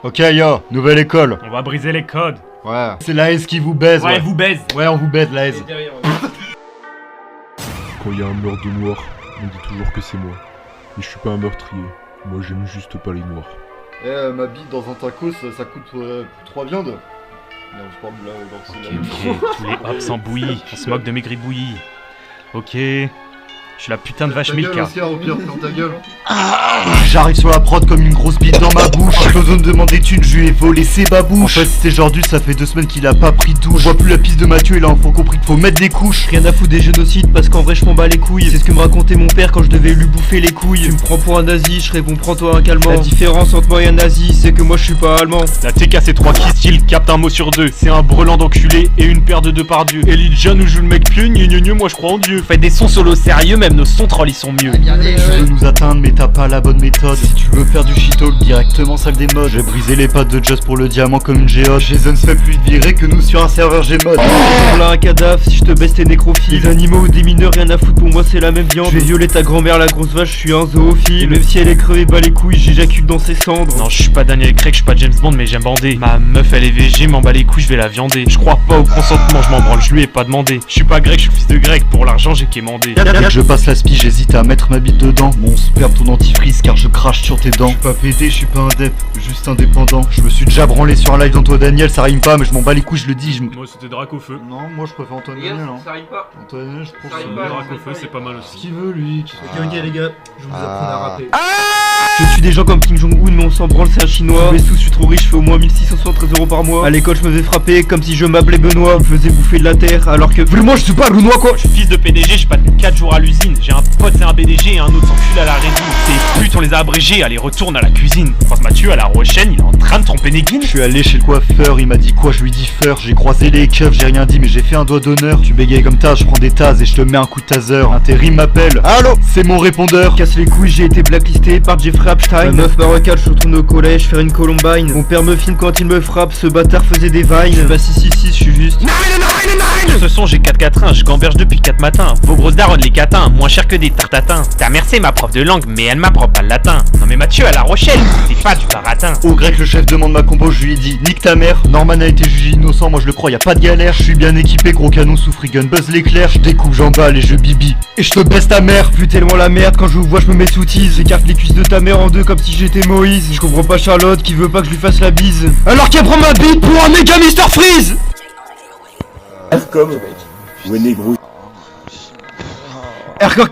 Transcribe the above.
Ok yo, nouvelle école. On va briser les codes. Ouais. C'est la S qui vous baise. Ouais, vous baise. Ouais, on vous baise la S. Quand il y a un meurtre de noir, on dit toujours que c'est moi. Mais je suis pas un meurtrier. Moi j'aime juste pas les noirs. Ma bite dans un tacos, ça coûte 3 viandes. Non, je parle de la... Ok, tous les hops en bouillie. On se moque de mes gribouillis. Ok. Je suis la putain de vache Milka. Oscar, au pire, ferme ta gueule. J'arrive sur la prod comme une grosse bite dans ma bouche. J'ai besoin de demander thunes, je lui ai volé ses babouches. En fait, c'était Jordu, ça fait 2 semaines qu'il a pas pris de douche. On voit plus la piste de Mathieu et là, on a compris qu'il faut mettre des couches. Rien à foutre des génocides parce qu'en vrai je m'en bats les couilles. C'est ce que me racontait mon père quand je devais lui bouffer les couilles. Tu me prends pour un nazi, je réponds prends-toi un calmant. La différence entre moi et un nazi, c'est que moi je suis pas allemand. La TK c'est 3 qui style, capte un mot sur 2. C'est un brelan d'enculé et une paire de deux par Dieu. Elijah nous joue le mec pieux, gneu, moi je crois en Dieu. Faites des sons solo sérieux, même nos sons trolls ils sont mieux. Tu veux nous atteindre mais t'as pas la bonne méthode. Si tu veux faire du shit-talk directement salle des modes. J'ai brisé les pattes de Just pour le diamant comme une géode. Jason se fait plus virer que nous sur un serveur Gmod. Là un cadavre, si je te baisse t'es nécrophile. Des animaux ou des mineurs, rien à foutre pour moi c'est la même viande. Je vais violer ta grand-mère la grosse vache, je suis un zoophile. Et même si elle est crevée bas les couilles, j'éjacule dans ses cendres. Non, je suis pas Daniel Craig, je suis pas James Bond, mais j'aime bander. Ma meuf elle est VG, m'en bats les couilles, je vais la viander. Je crois pas au consentement, je m'en branle, je lui ai pas demandé. Je suis pas grec, je suis fils de grec, pour l'argent j'ai quémandé. Je passe la spie, j'hésite à mettre ma bite dedans. Mon sperme ton dentifrice car je crache sur tes dents. Je suis pas pédé, je suis pas un dep, juste indépendant. Je me suis déjà branlé sur un live d'Antoine Daniel, ça rime pas mais je m'en bats les couilles, je le dis. Moi c'était Drac au feu. Non, moi je préfère Antoine Daniel. Hein. Ça arrive pas. Antoine Daniel, je trouve Ça arrive que pas. Drac au feu c'est pas mal ce aussi. qu'il veut lui. Ok les gars, je vous apprends à rapper. Je tue des gens comme Kim Jong-un mais on s'en branle c'est un chinois. Mais sous je suis trop riche, je fais au moins 1673 € par mois. À l'école je me faisais frapper comme si je m'appelais Benoît. Il me faisait bouffer de la terre alors que vraiment je suis pas Benoît quoi. Je suis fils de PDG, j'ai pas tenu 4 jours à l'usine. J'ai un pote c'est un BDG et un autre s'encule à la résine. Ces putes on les a abrégés, allez retourne à la cuisine. On croise Mathieu à la Rochelle, il est en train de tromper Néguine. Je suis allé chez le coiffeur, il m'a dit quoi, je lui dis feur. J'ai croisé les keufs, j'ai rien dit mais j'ai fait un doigt d'honneur. Tu bégayes comme ça, je prends des tasses et je te mets un coup de taser. Intérim m'appelle, allô, c'est mon répondeur. Casse les couilles, j'ai été blacklisté par Jeffrey Epstein. Ma meuf marocaine, je retourne au collège faire une columbine. Mon père me filme quand il me frappe, ce bâtard faisait des vines. Je suis pas 666, je suis juste. Sur ce son j'ai 4-4-1, je gamberge depuis 4 matins. Vos grosses daronnes les catins, moins cher que des tartatins. Ta mère c'est ma prof de langue mais elle m'apprend pas le latin. Non mais Mathieu à la Rochelle, c'est pas du baratin. Au grec le chef demande ma combo, je lui ai dit nique ta mère. Norman a été jugé innocent, moi je le crois, y a pas de galère. Je suis bien équipé, gros canon sous frigun, buzz l'éclair. Je découpe, j'emballe et je bibi. Et je te baisse ta mère. Plus tellement la merde, quand je vous vois je me mets sous tease. J'écarte les cuisses de ta mère en deux comme si j'étais Moïse. Je comprends pas Charlotte qui veut pas que je lui fasse la bise. Alors qu'elle prend ma bite pour un méga Mister Freeze. Comme Winnie Groot. R comme